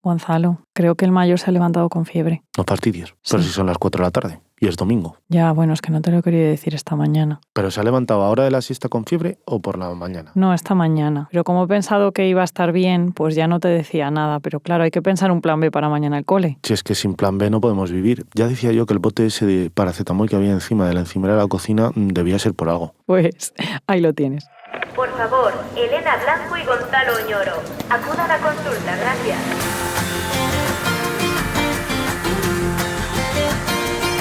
Gonzalo, creo que el mayor se ha levantado con fiebre. No fastidies, pero si son las 4 de la tarde y es domingo. Ya, bueno, es que no te lo quería decir esta mañana. ¿Pero se ha levantado ahora de la siesta con fiebre o por la mañana? No, esta mañana. Pero como he pensado que iba a estar bien, pues ya no te decía nada. Pero claro, hay que pensar un plan B para mañana el cole. Si es que sin plan B no podemos vivir. Ya decía yo que el bote ese de paracetamol que había encima de la encimera de la cocina debía ser por algo. Pues ahí lo tienes. Por favor, Elena Blanco y Gonzalo Oñoro, acudan a consulta, gracias.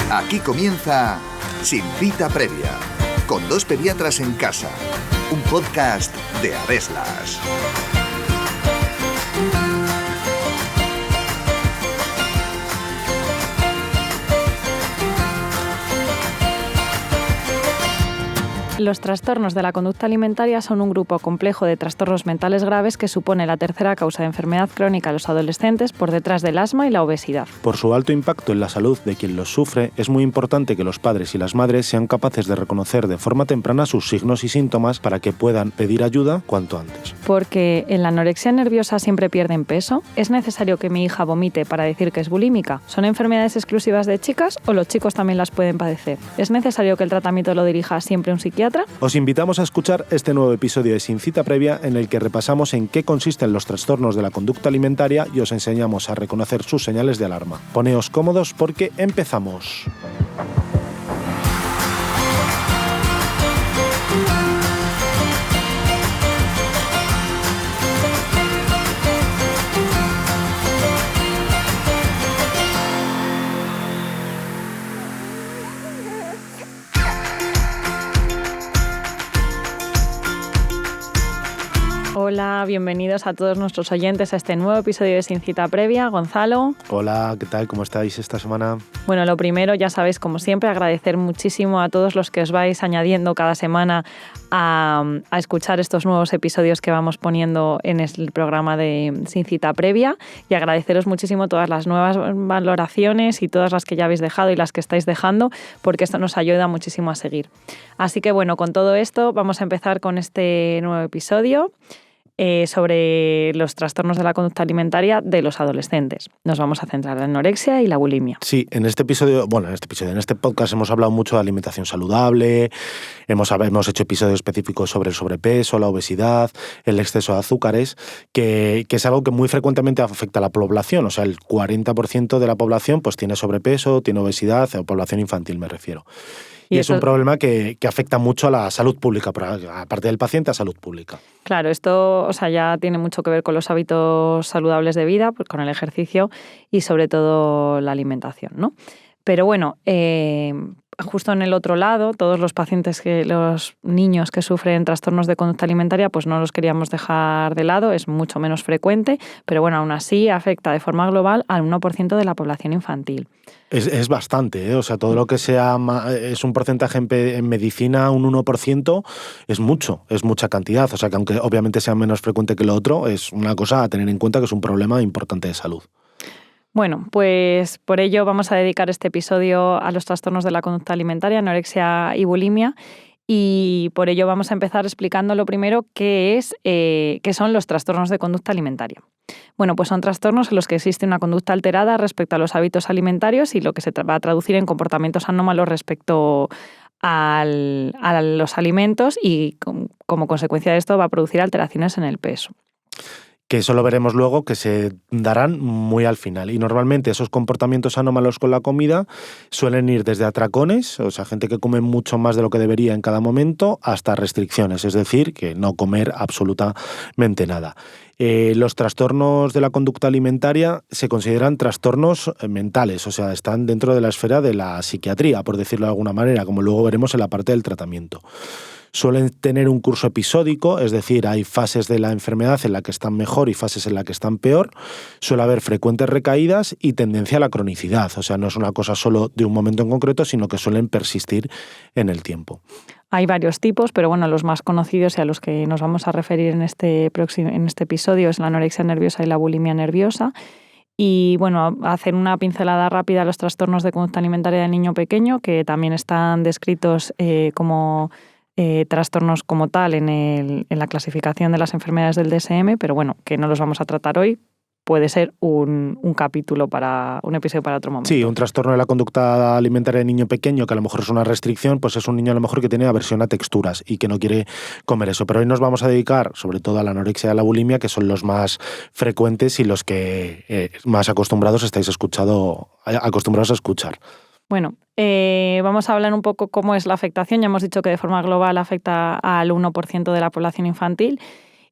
Aquí comienza Sin Cita Previa, con dos pediatras en casa, un podcast de Aveslas. Los trastornos de la conducta alimentaria son un grupo complejo de trastornos mentales graves que supone la tercera causa de enfermedad crónica en los adolescentes por detrás del asma y la obesidad. Por su alto impacto en la salud de quien los sufre, es muy importante que los padres y las madres sean capaces de reconocer de forma temprana sus signos y síntomas para que puedan pedir ayuda cuanto antes. Porque en la anorexia nerviosa siempre pierden peso. ¿Es necesario que mi hija vomite para decir que es bulímica? ¿Son enfermedades exclusivas de chicas o los chicos también las pueden padecer? ¿Es necesario que el tratamiento lo dirija siempre un psiquiatra? Os invitamos a escuchar este nuevo episodio de Sin Cita Previa en el que repasamos en qué consisten los trastornos de la conducta alimentaria y os enseñamos a reconocer sus señales de alarma. Poneos cómodos porque empezamos. Hola, bienvenidos a todos nuestros oyentes a este nuevo episodio de Sin Cita Previa. Gonzalo. Hola, ¿qué tal? ¿Cómo estáis esta semana? Bueno, lo primero, ya sabéis, como siempre, agradecer muchísimo a todos los que os vais añadiendo cada semana a escuchar estos nuevos episodios que vamos poniendo en el programa de Sin Cita Previa y agradeceros muchísimo todas las nuevas valoraciones y todas las que ya habéis dejado y las que estáis dejando, porque esto nos ayuda muchísimo a seguir. Así que bueno, con todo esto vamos a empezar con este nuevo episodio sobre los trastornos de la conducta alimentaria de los adolescentes. Nos vamos a centrar en la anorexia y la bulimia. Sí, en este podcast hemos hablado mucho de alimentación saludable, hemos hecho episodios específicos sobre el sobrepeso, la obesidad, el exceso de azúcares, que es algo que muy frecuentemente afecta a la población. O sea, el 40% de la población pues tiene sobrepeso, tiene obesidad, o población infantil me refiero. Y es un problema que afecta mucho a la salud pública, aparte del paciente, a salud pública. Claro, esto ya tiene mucho que ver con los hábitos saludables de vida, pues con el ejercicio y sobre todo la alimentación, ¿no? Pero bueno, justo en el otro lado, todos los pacientes, los niños que sufren trastornos de conducta alimentaria, pues no los queríamos dejar de lado, es mucho menos frecuente, pero bueno, aún así afecta de forma global al 1% de la población infantil. Es bastante, ¿eh? O sea, todo lo que sea es un porcentaje en medicina, un 1%, es mucha cantidad. O sea, que aunque obviamente sea menos frecuente que lo otro, es una cosa a tener en cuenta que es un problema importante de salud. Bueno, pues por ello vamos a dedicar este episodio a los trastornos de la conducta alimentaria, anorexia y bulimia, y por ello vamos a empezar explicando lo primero qué son los trastornos de conducta alimentaria. Bueno, pues son trastornos en los que existe una conducta alterada respecto a los hábitos alimentarios y lo que se va a traducir en comportamientos anómalos respecto a los alimentos y como consecuencia de esto va a producir alteraciones en el peso. Que eso lo veremos luego, que se darán muy al final. Y normalmente esos comportamientos anómalos con la comida suelen ir desde atracones, o sea, gente que come mucho más de lo que debería en cada momento, hasta restricciones, es decir, que no comer absolutamente nada. Los trastornos de la conducta alimentaria se consideran trastornos mentales, o sea, están dentro de la esfera de la psiquiatría, por decirlo de alguna manera, como luego veremos en la parte del tratamiento. Suelen tener un curso episódico, es decir, hay fases de la enfermedad en la que están mejor y fases en la que están peor. Suele haber frecuentes recaídas y tendencia a la cronicidad, o sea, no es una cosa solo de un momento en concreto, sino que suelen persistir en el tiempo. Hay varios tipos, pero bueno, los más conocidos y a los que nos vamos a referir en este episodio es la anorexia nerviosa y la bulimia nerviosa. Y bueno, hacer una pincelada rápida a los trastornos de conducta alimentaria del niño pequeño, que también están descritos como trastornos como tal en la clasificación de las enfermedades del DSM, pero bueno, que no los vamos a tratar hoy puede ser un episodio para otro momento. Sí, un trastorno de la conducta alimentaria de niño pequeño, que a lo mejor es una restricción, pues es un niño a lo mejor que tiene aversión a texturas y que no quiere comer eso. Pero hoy nos vamos a dedicar sobre todo a la anorexia y a la bulimia, que son los más frecuentes y los que más acostumbrados estáis acostumbrados a escuchar. Bueno, vamos a hablar un poco cómo es la afectación. Ya hemos dicho que de forma global afecta al 1% de la población infantil.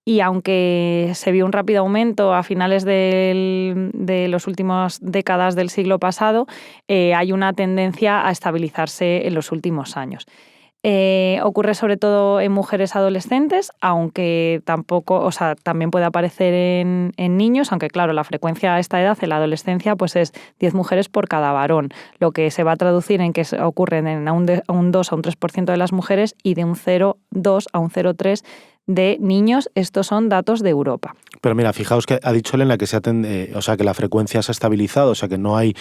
Y aunque se vio un rápido aumento a finales de las últimas décadas del siglo pasado, hay una tendencia a estabilizarse en los últimos años. Ocurre sobre todo en mujeres adolescentes, aunque también puede aparecer en niños, aunque claro, la frecuencia a esta edad en la adolescencia pues es 10 mujeres por cada varón, lo que se va a traducir en que ocurren en un 2 a un 3% de las mujeres y de un 0,2 a un 0,3% de niños. Estos son datos de Europa. Pero mira, fijaos que ha dicho Elena que que la frecuencia se ha estabilizado, o sea que no hay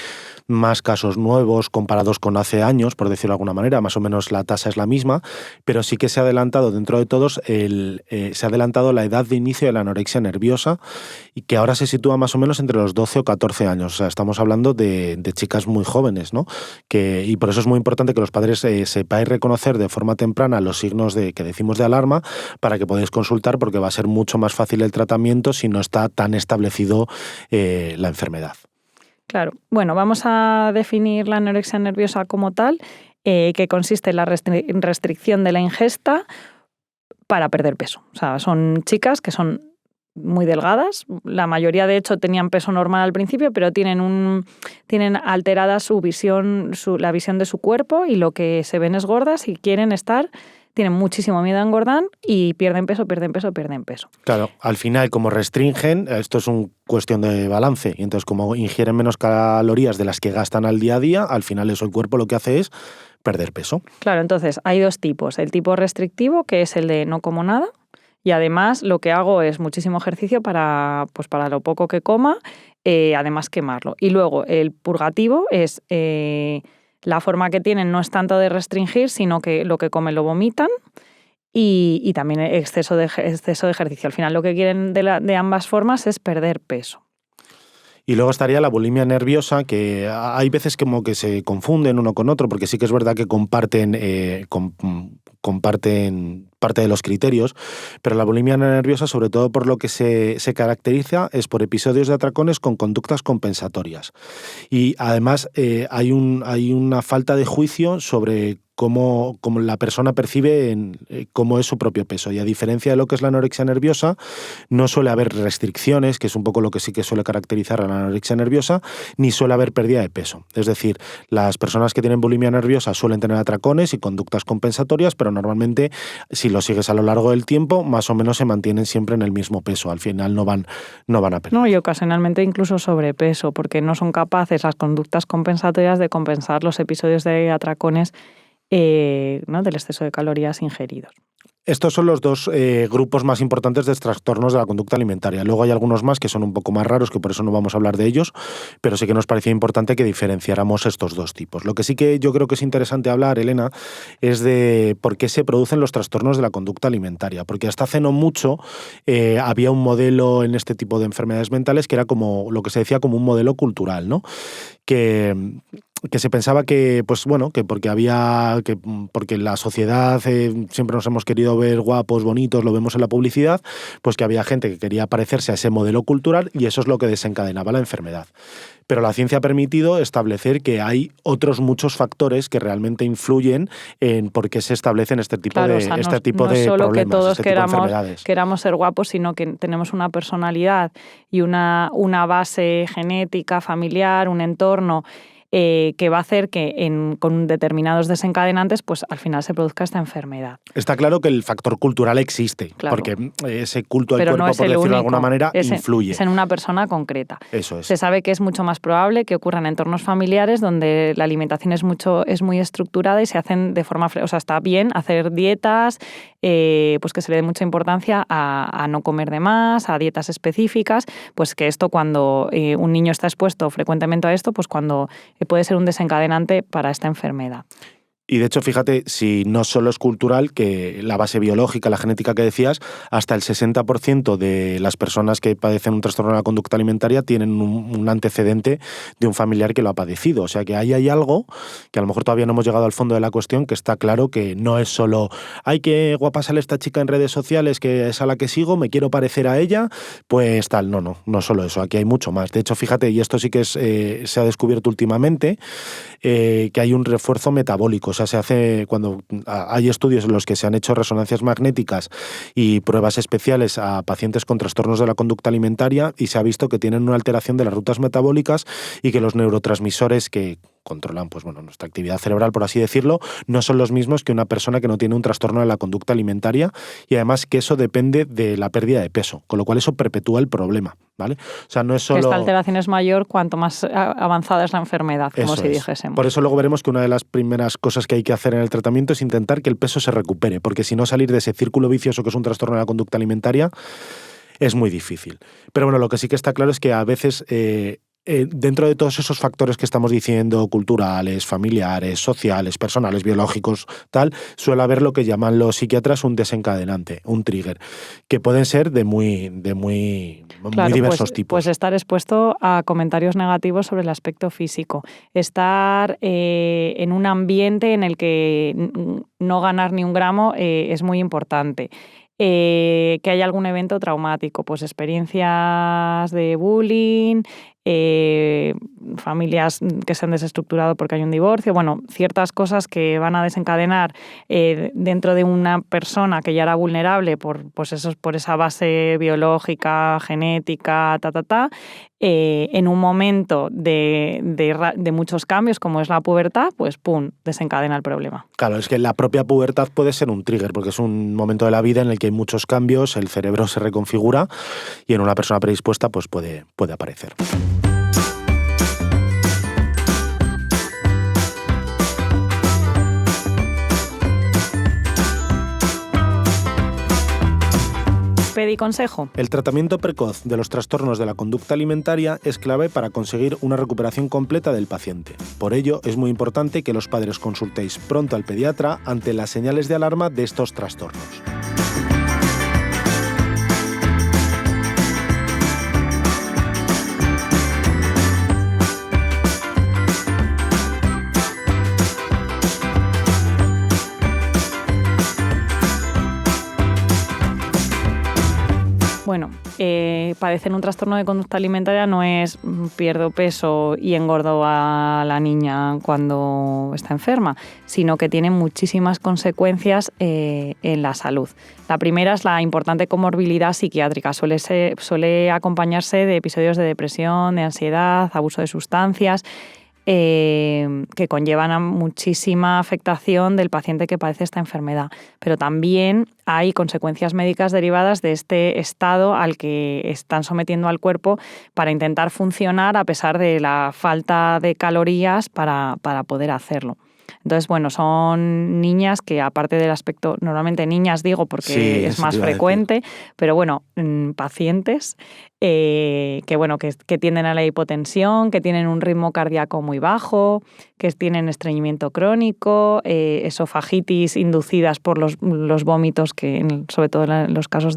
más casos nuevos comparados con hace años, por decirlo de alguna manera, más o menos la tasa es la misma, pero sí que se ha adelantado dentro de todos, se ha adelantado la edad de inicio de la anorexia nerviosa y que ahora se sitúa más o menos entre los 12 o 14 años, o sea, estamos hablando de chicas muy jóvenes, ¿no? Y por eso es muy importante que los padres sepáis reconocer de forma temprana los signos que decimos de alarma para que podéis consultar, porque va a ser mucho más fácil el tratamiento si no está tan establecido la enfermedad. Claro. Bueno, vamos a definir la anorexia nerviosa como tal, que consiste en la restricción de la ingesta para perder peso. O sea, son chicas que son muy delgadas. La mayoría, de hecho, tenían peso normal al principio, pero tienen alterada la visión de su cuerpo y lo que se ven es gordas y tienen muchísimo miedo a engordar y pierden peso. Claro, al final, como restringen, esto es una cuestión de balance, y entonces como ingieren menos calorías de las que gastan al día a día, al final eso el cuerpo lo que hace es perder peso. Claro, entonces hay dos tipos. El tipo restrictivo, que es el de no como nada, y además lo que hago es muchísimo ejercicio para lo poco que coma, además quemarlo. Y luego el purgativo es... la forma que tienen no es tanto de restringir, sino que lo que comen lo vomitan y también exceso de ejercicio. Al final lo que quieren de ambas formas es perder peso. Y luego estaría la bulimia nerviosa, que hay veces como que se confunden uno con otro, porque sí que es verdad que comparten parte de los criterios, pero la bulimia nerviosa, sobre todo por lo que se caracteriza, es por episodios de atracones con conductas compensatorias. Y además hay una falta de juicio sobre cómo la persona percibe cómo es su propio peso. Y a diferencia de lo que es la anorexia nerviosa, no suele haber restricciones, que es un poco lo que sí que suele caracterizar a la anorexia nerviosa, ni suele haber pérdida de peso. Es decir, las personas que tienen bulimia nerviosa suelen tener atracones y conductas compensatorias, pero normalmente, si lo sigues a lo largo del tiempo, más o menos se mantienen siempre en el mismo peso. Al final no van a perder. No, y ocasionalmente incluso sobrepeso, porque no son capaces las conductas compensatorias de compensar los episodios de atracones del exceso de calorías ingeridos. Estos son los dos grupos más importantes de trastornos de la conducta alimentaria. Luego hay algunos más que son un poco más raros, que por eso no vamos a hablar de ellos, pero sí que nos parecía importante que diferenciáramos estos dos tipos. Lo que sí que yo creo que es interesante hablar, Elena, es de por qué se producen los trastornos de la conducta alimentaria. Porque hasta hace no mucho había un modelo en este tipo de enfermedades mentales que era como lo que se decía como un modelo cultural, ¿no? Que se pensaba que porque la sociedad siempre nos hemos querido ver guapos, bonitos, lo vemos en la publicidad, pues que había gente que quería parecerse a ese modelo cultural y eso es lo que desencadenaba la enfermedad. Pero la ciencia ha permitido establecer que hay otros muchos factores que realmente influyen en por qué se establecen este tipo de problemas, no solo que todos queramos ser guapos, sino que tenemos una personalidad y una base genética, familiar, un entorno que va a hacer que con determinados desencadenantes pues al final se produzca esta enfermedad. Está claro que el factor cultural existe, claro, porque ese culto al cuerpo, no es por decirlo único, de alguna manera, influye. Es en una persona concreta. Eso es. Se sabe que es mucho más probable que ocurra en entornos familiares donde la alimentación es muy estructurada y se hacen de forma... O sea, está bien hacer dietas, pues que se le dé mucha importancia a no comer de más, a dietas específicas, pues que esto cuando un niño está expuesto frecuentemente a esto, pues cuando puede ser un desencadenante para esta enfermedad. Y de hecho, fíjate, si no solo es cultural, que la base biológica, la genética que decías, hasta el 60% de las personas que padecen un trastorno de la conducta alimentaria tienen un antecedente de un familiar que lo ha padecido. O sea que ahí hay algo que a lo mejor todavía no hemos llegado al fondo de la cuestión, que está claro que no es solo ¡ay, qué guapa sale esta chica en redes sociales, que es a la que sigo, me quiero parecer a ella! Pues tal, no solo eso, aquí hay mucho más. De hecho, fíjate, y esto sí que se ha descubierto últimamente, que hay un refuerzo metabólico. O sea, se hace cuando hay estudios en los que se han hecho resonancias magnéticas y pruebas especiales a pacientes con trastornos de la conducta alimentaria y se ha visto que tienen una alteración de las rutas metabólicas y que los neurotransmisores que controlan nuestra actividad cerebral, por así decirlo, no son los mismos que una persona que no tiene un trastorno de la conducta alimentaria, y además que eso depende de la pérdida de peso, con lo cual eso perpetúa el problema, ¿vale? O sea, no es solo... Esta alteración es mayor cuanto más avanzada es la enfermedad, como si dijésemos. Por eso luego veremos que una de las primeras cosas que hay que hacer en el tratamiento es intentar que el peso se recupere, porque si no, salir de ese círculo vicioso que es un trastorno de la conducta alimentaria es muy difícil. Pero bueno, lo que sí que está claro es que a veces... dentro de todos esos factores que estamos diciendo, culturales, familiares, sociales, personales, biológicos, tal, suele haber lo que llaman los psiquiatras un desencadenante, un trigger, que pueden ser de muy diversos tipos. Pues estar expuesto a comentarios negativos sobre el aspecto físico, estar en un ambiente en el que no ganar ni un gramo es muy importante. Que haya algún evento traumático, pues experiencias de bullying, familias que se han desestructurado porque hay un divorcio, ciertas cosas que van a desencadenar dentro de una persona que ya era vulnerable por esa base biológica, genética, en un momento de muchos cambios como es la pubertad, pues ¡pum!, desencadena el problema. Claro, es que la propia pubertad puede ser un trigger, porque es un momento de la vida en el que hay muchos cambios, el cerebro se reconfigura y en una persona predispuesta pues puede aparecer. Pediconsejo. El tratamiento precoz de los trastornos de la conducta alimentaria es clave para conseguir una recuperación completa del paciente. Por ello, es muy importante que los padres consultéis pronto al pediatra ante las señales de alarma de estos trastornos. Padecer un trastorno de conducta alimentaria no es pierdo peso y engordo a la niña cuando está enferma, sino que tiene muchísimas consecuencias en la salud. La primera es la importante comorbilidad psiquiátrica. Suele acompañarse de episodios de depresión, de ansiedad, abuso de sustancias, que conllevan a muchísima afectación del paciente que padece esta enfermedad. Pero también hay consecuencias médicas derivadas de este estado al que están sometiendo al cuerpo para intentar funcionar a pesar de la falta de calorías para poder hacerlo. Entonces, son niñas que, aparte del aspecto, normalmente niñas digo porque es más frecuente, pero pacientes que tienden a la hipotensión, que tienen un ritmo cardíaco muy bajo, que tienen estreñimiento crónico, esofagitis inducidas por los vómitos, que sobre todo en los casos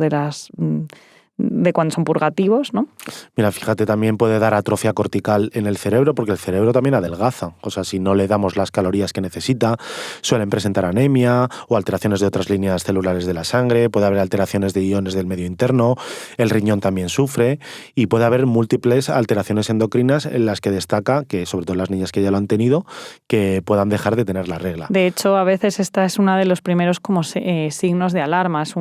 de cuando son purgativos, ¿no? Mira, fíjate, también puede dar atrofia cortical en el cerebro, porque el cerebro también adelgaza. O sea, si no le damos las calorías que necesita, suelen presentar anemia o alteraciones de otras líneas celulares de la sangre, puede haber alteraciones de iones del medio interno, el riñón también sufre y puede haber múltiples alteraciones endocrinas en las que destaca que, sobre todo las niñas que ya lo han tenido, que puedan dejar de tener la regla. De hecho, a veces esta es una de los primeros signos de alarma. Es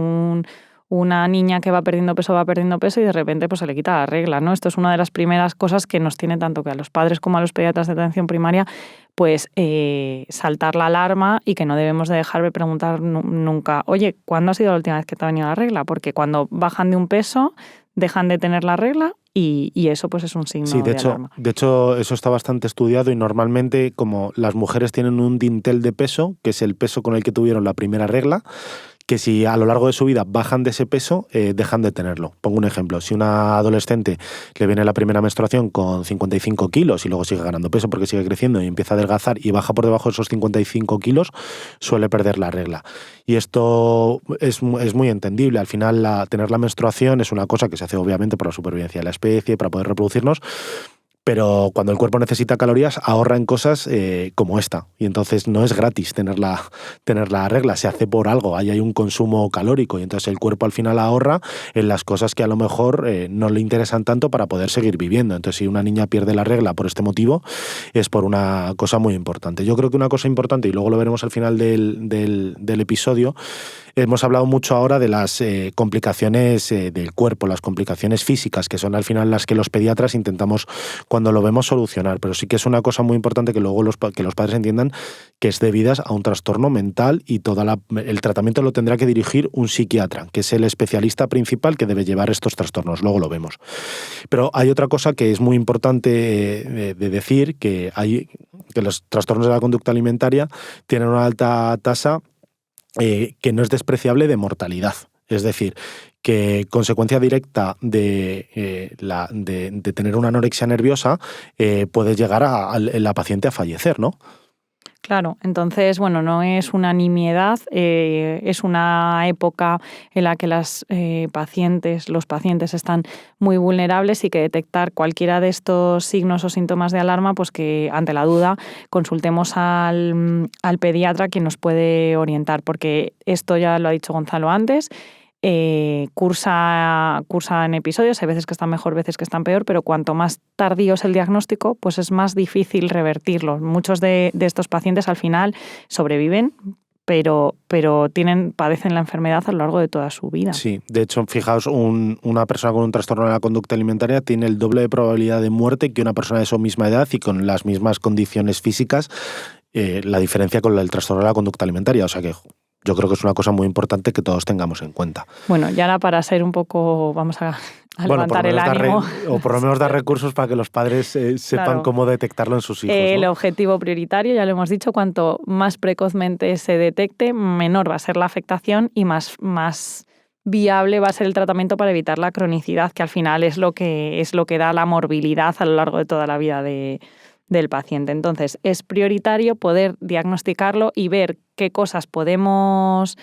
una niña que va perdiendo peso y de repente pues se le quita la regla, ¿no? Esto es una de las primeras cosas que nos tiene tanto que a los padres como a los pediatras de atención primaria pues saltar la alarma y que no debemos de dejar de preguntar nunca, oye, ¿cuándo ha sido la última vez que te ha venido la regla? Porque cuando bajan de un peso dejan de tener la regla y eso pues es un signo de alarma. De hecho, eso está bastante estudiado y normalmente como las mujeres tienen un dintel de peso, que es el peso con el que tuvieron la primera regla, que si a lo largo de su vida bajan de ese peso, dejan de tenerlo. Pongo un ejemplo. Si una adolescente le viene la primera menstruación con 55 kilos y luego sigue ganando peso porque sigue creciendo y empieza a adelgazar y baja por debajo de esos 55 kilos, suele perder la regla. Y esto es muy entendible. Al final, tener la menstruación es una cosa que se hace obviamente por la supervivencia de la especie, para poder reproducirnos, pero cuando el cuerpo necesita calorías, ahorra en cosas como esta. Y entonces no es gratis tener la regla, se hace por algo. Ahí hay un consumo calórico y entonces el cuerpo al final ahorra en las cosas que a lo mejor no le interesan tanto para poder seguir viviendo. Entonces, si una niña pierde la regla por este motivo, es por una cosa muy importante. Yo creo que una cosa importante, y luego lo veremos al final del episodio, hemos hablado mucho ahora de las complicaciones del cuerpo, las complicaciones físicas, que son al final las que los pediatras intentamos, cuando lo vemos, solucionar. Pero sí que es una cosa muy importante que luego que los padres entiendan que es debidas a un trastorno mental y el tratamiento lo tendrá que dirigir un psiquiatra, que es el especialista principal que debe llevar estos trastornos. Luego lo vemos. Pero hay otra cosa que es muy importante de decir, que los trastornos de la conducta alimentaria tienen una alta tasa que no es despreciable de mortalidad. Es decir, que consecuencia directa de tener una anorexia nerviosa puede llegar a la paciente a fallecer, ¿no? Claro, entonces, bueno, no es una nimiedad, es una época en la que los pacientes están muy vulnerables y que detectar cualquiera de estos signos o síntomas de alarma, pues que ante la duda consultemos al pediatra, quien nos puede orientar, porque esto ya lo ha dicho Gonzalo antes. Cursa en episodios, hay veces que están mejor, veces que están peor, pero cuanto más tardío es el diagnóstico, pues es más difícil revertirlo. Muchos de estos pacientes al final sobreviven, pero padecen la enfermedad a lo largo de toda su vida. Sí, de hecho, fijaos, una persona con un trastorno de la conducta alimentaria tiene el doble de probabilidad de muerte que una persona de su misma edad y con las mismas condiciones físicas, la diferencia con el trastorno de la conducta alimentaria. O sea que yo creo que es una cosa muy importante que todos tengamos en cuenta. Bueno, y ahora para ser un poco, vamos a levantar el ánimo. O por lo menos dar recursos para que los padres sepan cómo detectarlo en sus hijos, ¿no? El objetivo prioritario, ya lo hemos dicho, cuanto más precozmente se detecte, menor va a ser la afectación y más viable va a ser el tratamiento para evitar la cronicidad, que al final es lo que da la morbilidad a lo largo de toda la vida del paciente. Entonces, es prioritario poder diagnosticarlo y ver qué cosas nos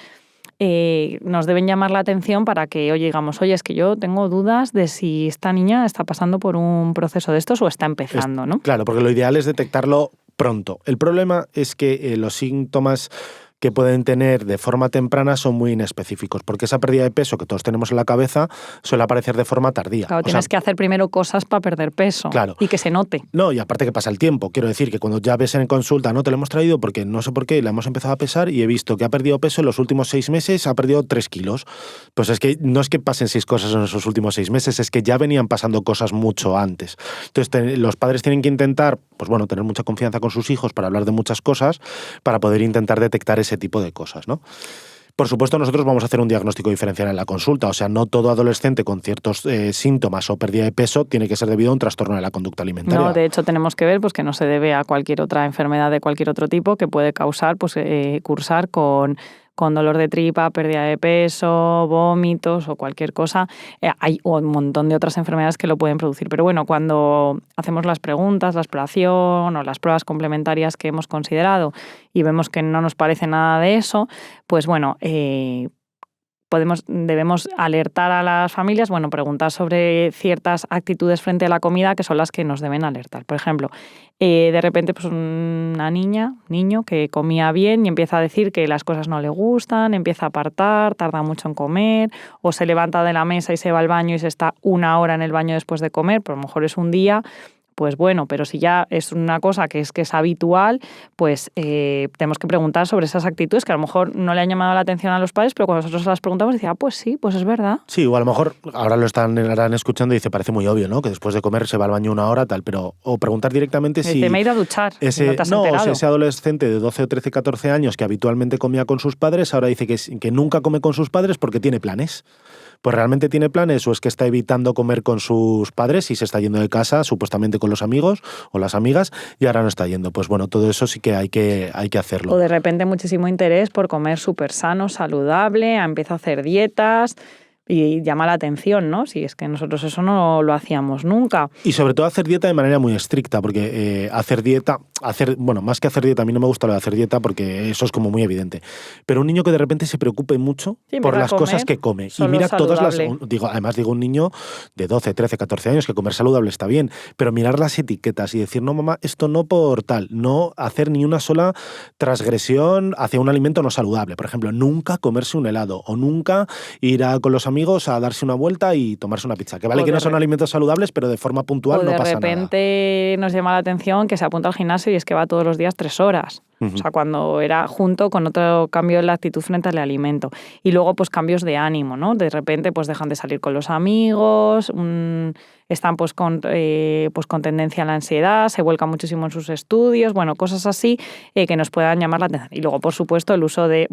deben llamar la atención para que, digamos, es que yo tengo dudas de si esta niña está pasando por un proceso de estos o está empezando, ¿no? Claro, porque lo ideal es detectarlo pronto. El problema es que los síntomas que pueden tener de forma temprana son muy inespecíficos, porque esa pérdida de peso que todos tenemos en la cabeza suele aparecer de forma tardía. Claro, tienes que hacer primero cosas para perder peso, claro, y que se note. No, y aparte que pasa el tiempo. Quiero decir que cuando ya ves en consulta, no te lo hemos traído porque no sé por qué, la hemos empezado a pesar y he visto que ha perdido peso en los últimos 6 meses, ha perdido 3 kilos. Pues es que no es que pasen 6 cosas en esos últimos 6 meses, es que ya venían pasando cosas mucho antes. Entonces los padres tienen que intentar, pues bueno, tener mucha confianza con sus hijos para hablar de muchas cosas, para poder intentar detectar ese tipo de cosas, ¿no? Por supuesto, nosotros vamos a hacer un diagnóstico diferencial en la consulta. O sea, no todo adolescente con ciertos síntomas o pérdida de peso tiene que ser debido a un trastorno de la conducta alimentaria. No, de hecho tenemos que ver pues, que no se debe a cualquier otra enfermedad de cualquier otro tipo que puede causar cursar con dolor de tripa, pérdida de peso, vómitos o cualquier cosa. Hay un montón de otras enfermedades que lo pueden producir. Pero bueno, cuando hacemos las preguntas, la exploración o las pruebas complementarias que hemos considerado y vemos que no nos parece nada de eso, pues bueno, debemos alertar a las familias, preguntar sobre ciertas actitudes frente a la comida que son las que nos deben alertar. Por ejemplo, de repente pues una niño que comía bien y empieza a decir que las cosas no le gustan, empieza a apartar, tarda mucho en comer, o se levanta de la mesa y se va al baño y se está 1 hora en el baño después de comer, pero a lo mejor es un día. Pues bueno, pero si ya es una cosa que es habitual, pues tenemos que preguntar sobre esas actitudes que a lo mejor no le han llamado la atención a los padres, pero cuando nosotros las preguntamos, decía, pues sí, pues es verdad. Sí, o a lo mejor ahora lo estarán escuchando y dice, parece muy obvio, ¿no? Que después de comer se va al baño 1 hora, tal, pero o preguntar directamente si... me he ido a duchar, no te has enterado. Ese adolescente de 12 o 13, 14 años que habitualmente comía con sus padres, ahora dice que nunca come con sus padres porque tiene planes. pues realmente tiene planes o es que está evitando comer con sus padres y se está yendo de casa supuestamente con los amigos o las amigas y ahora no está yendo. Pues bueno, todo eso sí que hay que hacerlo. O de repente muchísimo interés por comer súper sano, saludable, empieza a hacer dietas. Y llama la atención, ¿no? Si es que nosotros eso no lo hacíamos nunca. Y sobre todo hacer dieta de manera muy estricta, porque más que hacer dieta, a mí no me gusta lo de hacer dieta porque eso es como muy evidente. Pero un niño que de repente se preocupe mucho por las cosas que come. Y mira además digo un niño de 12, 13, 14 años que comer saludable está bien, pero mirar las etiquetas y decir, no mamá, esto no por tal, no hacer ni una sola transgresión hacia un alimento no saludable. Por ejemplo, nunca comerse un helado o nunca ir con los amigos a darse una vuelta y tomarse una pizza. Que vale que no son alimentos saludables, pero de forma puntual no pasa nada. De repente nos llama la atención que se apunta al gimnasio y es que va todos los días 3 horas. O sea, cuando era junto con otro cambio en la actitud frente al alimento. Y luego, pues, cambios de ánimo, ¿no? De repente, pues, dejan de salir con los amigos, están, pues, con tendencia a la ansiedad, se vuelcan muchísimo en sus estudios, bueno, cosas así que nos puedan llamar la atención. Y luego, por supuesto, el uso de,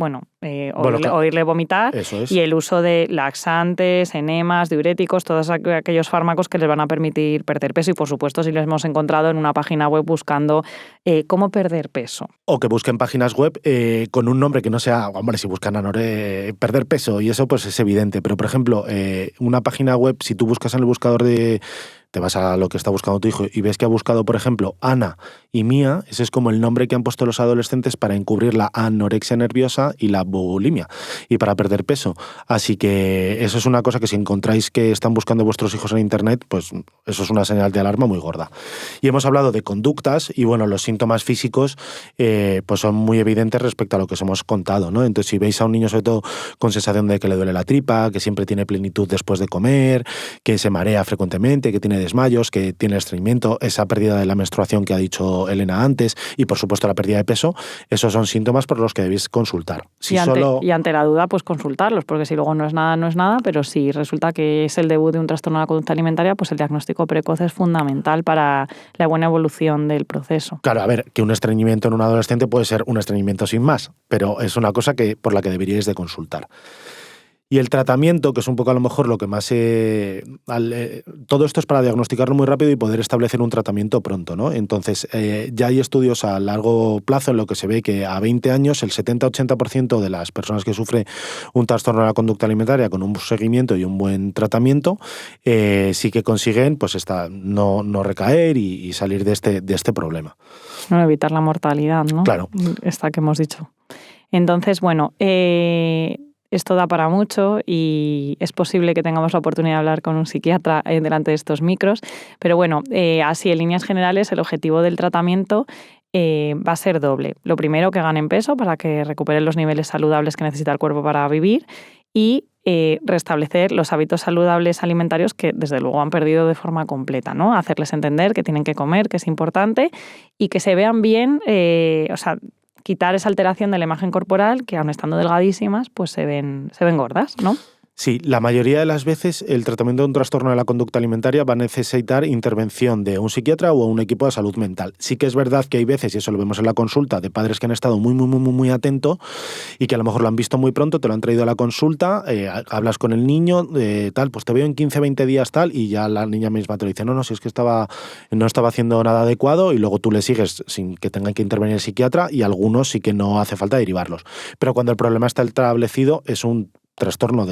oírle vomitar y el uso de laxantes, enemas, diuréticos, todos aquellos fármacos que les van a permitir perder peso. Y, por supuesto, si les hemos encontrado en una página web buscando cómo perder peso. O que busquen páginas web con un nombre que no sea, hombre, si buscan perder peso y eso pues es evidente, pero por ejemplo, una página web, si tú buscas en el buscador te vas a lo que está buscando tu hijo y ves que ha buscado, por ejemplo, Ana y Mía, ese es como el nombre que han puesto los adolescentes para encubrir la anorexia nerviosa y la bulimia y para perder peso. Así que eso es una cosa que si encontráis que están buscando vuestros hijos en internet, pues eso es una señal de alarma muy gorda. Y hemos hablado de conductas y bueno, los síntomas físicos pues son muy evidentes respecto a lo que os hemos contado, ¿no? Entonces si veis a un niño sobre todo con sensación de que le duele la tripa, que siempre tiene plenitud después de comer, que se marea frecuentemente, que tiene desmayos, que tiene estreñimiento, esa pérdida de la menstruación que ha dicho Elena antes y por supuesto la pérdida de peso, esos son síntomas por los que debéis consultar. Y ante la duda, pues consultarlos, porque si luego no es nada, pero si resulta que es el debut de un trastorno de la conducta alimentaria, pues el diagnóstico precoz es fundamental para la buena evolución del proceso. Claro, a ver, que un estreñimiento en un adolescente puede ser un estreñimiento sin más, pero es una cosa por la que deberíais de consultar. Y el tratamiento, que es un poco a lo mejor lo que más... todo esto es para diagnosticarlo muy rápido y poder establecer un tratamiento pronto, ¿no? Entonces, ya hay estudios a largo plazo en lo que se ve que a 20 años el 70-80% de las personas que sufren un trastorno de la conducta alimentaria con un seguimiento y un buen tratamiento sí que consiguen pues no recaer y salir de este problema. No, evitar la mortalidad, ¿no? Claro. Esta que hemos dicho. Entonces, bueno... Esto da para mucho y es posible que tengamos la oportunidad de hablar con un psiquiatra delante de estos micros, pero bueno, así en líneas generales el objetivo del tratamiento va a ser doble. Lo primero, que ganen peso para que recuperen los niveles saludables que necesita el cuerpo para vivir y restablecer los hábitos saludables alimentarios que desde luego han perdido de forma completa, ¿no? Hacerles entender que tienen que comer, que es importante y que se vean bien, quitar esa alteración de la imagen corporal que, aun estando delgadísimas, pues se ven gordas, ¿no? Sí, la mayoría de las veces el tratamiento de un trastorno de la conducta alimentaria va a necesitar intervención de un psiquiatra o un equipo de salud mental. Sí que es verdad que hay veces, y eso lo vemos en la consulta, de padres que han estado muy atentos y que a lo mejor lo han visto muy pronto, te lo han traído a la consulta, hablas con el niño, pues te veo en 15, 20 días tal, y ya la niña misma te lo dice, no, si es que no estaba haciendo nada adecuado, y luego tú le sigues sin que tenga que intervenir el psiquiatra, y algunos sí que no hace falta derivarlos. Pero cuando el problema está establecido es un trastorno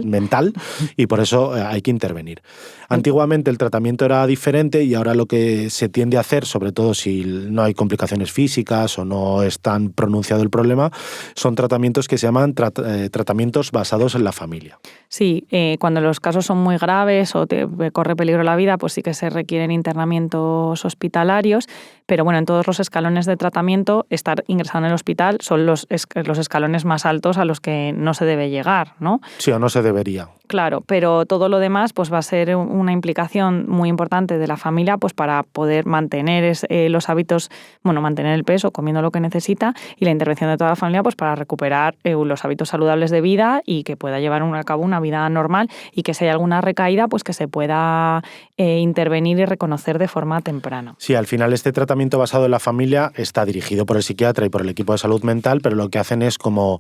mental y por eso hay que intervenir. Antiguamente el tratamiento era diferente y ahora lo que se tiende a hacer, sobre todo si no hay complicaciones físicas o no es tan pronunciado el problema, son tratamientos que se llaman tratamientos basados en la familia. Sí, cuando los casos son muy graves o te corre peligro la vida, pues sí que se requieren internamientos hospitalarios, pero bueno, en todos los escalones de tratamiento, estar ingresado en el hospital son los escalones más altos a los que no se debe llegar, ¿no? Sí, o no se debería. Claro, pero todo lo demás pues va a ser una implicación muy importante de la familia pues para poder mantener los hábitos, mantener el peso, comiendo lo que necesita, y la intervención de toda la familia pues para recuperar los hábitos saludables de vida y que pueda llevar a cabo una vida normal, y que si hay alguna recaída pues que se pueda intervenir y reconocer de forma temprana. Sí, al final este tratamiento basado en la familia está dirigido por el psiquiatra y por el equipo de salud mental, pero lo que hacen es como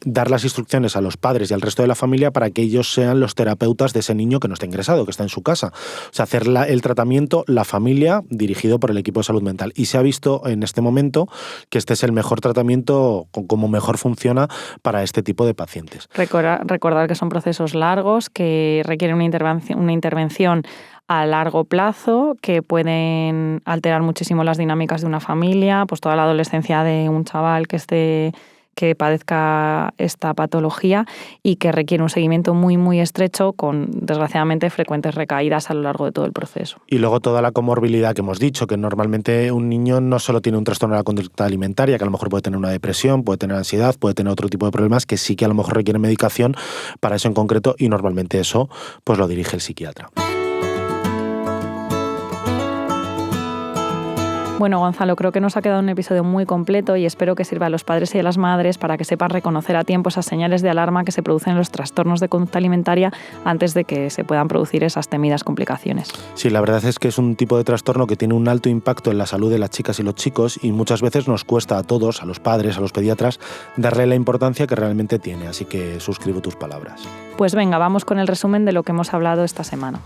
dar las instrucciones instrucciones a los padres y al resto de la familia para que ellos sean los terapeutas de ese niño que no está ingresado, que está en su casa. O sea, hacer el tratamiento, la familia, dirigido por el equipo de salud mental. Y se ha visto en este momento que este es el mejor tratamiento, como mejor funciona para este tipo de pacientes. Recordar que son procesos largos, que requieren una intervención a largo plazo, que pueden alterar muchísimo las dinámicas de una familia, pues toda la adolescencia de un chaval que padezca esta patología, y que requiere un seguimiento muy, muy estrecho con, desgraciadamente, frecuentes recaídas a lo largo de todo el proceso. Y luego toda la comorbilidad que hemos dicho, que normalmente un niño no solo tiene un trastorno de la conducta alimentaria, que a lo mejor puede tener una depresión, puede tener ansiedad, puede tener otro tipo de problemas que sí que a lo mejor requieren medicación para eso en concreto, y normalmente eso pues lo dirige el psiquiatra. Bueno, Gonzalo, creo que nos ha quedado un episodio muy completo y espero que sirva a los padres y a las madres para que sepan reconocer a tiempo esas señales de alarma que se producen en los trastornos de conducta alimentaria antes de que se puedan producir esas temidas complicaciones. Sí, la verdad es que es un tipo de trastorno que tiene un alto impacto en la salud de las chicas y los chicos, y muchas veces nos cuesta a todos, a los padres, a los pediatras, darle la importancia que realmente tiene. Así que suscribo tus palabras. Pues venga, vamos con el resumen de lo que hemos hablado esta semana.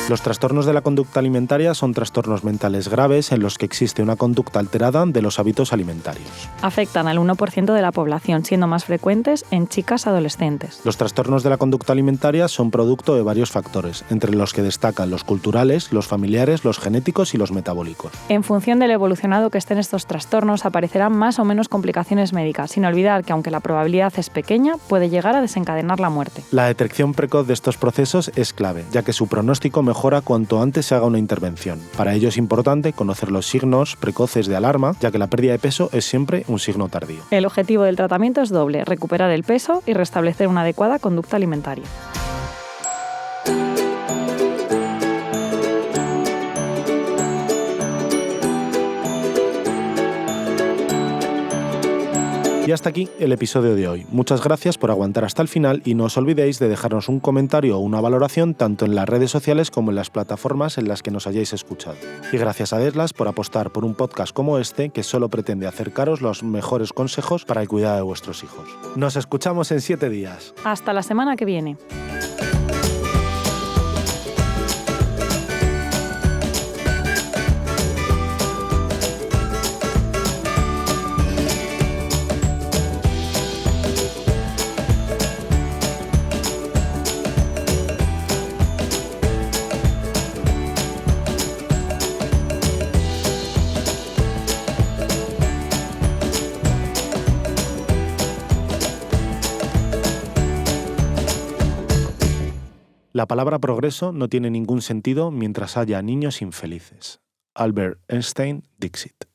Los trastornos de la conducta alimentaria son trastornos mentales graves en los que existe una conducta alterada de los hábitos alimentarios. Afectan al 1% de la población, siendo más frecuentes en chicas adolescentes. Los trastornos de la conducta alimentaria son producto de varios factores, entre los que destacan los culturales, los familiares, los genéticos y los metabólicos. En función del evolucionado que estén estos trastornos, aparecerán más o menos complicaciones médicas, sin olvidar que aunque la probabilidad es pequeña, puede llegar a desencadenar la muerte. La detección precoz de estos procesos es clave, ya que su pronóstico mejora cuanto antes se haga una intervención. Para ello es importante conocer los signos precoces de alarma, ya que la pérdida de peso es siempre un signo tardío. El objetivo del tratamiento es doble: recuperar el peso y restablecer una adecuada conducta alimentaria. Y hasta aquí el episodio de hoy. Muchas gracias por aguantar hasta el final y no os olvidéis de dejarnos un comentario o una valoración tanto en las redes sociales como en las plataformas en las que nos hayáis escuchado. Y gracias a Adeslas por apostar por un podcast como este que solo pretende acercaros los mejores consejos para el cuidado de vuestros hijos. Nos escuchamos en 7 días. Hasta la semana que viene. La palabra progreso no tiene ningún sentido mientras haya niños infelices. Albert Einstein, Dixit.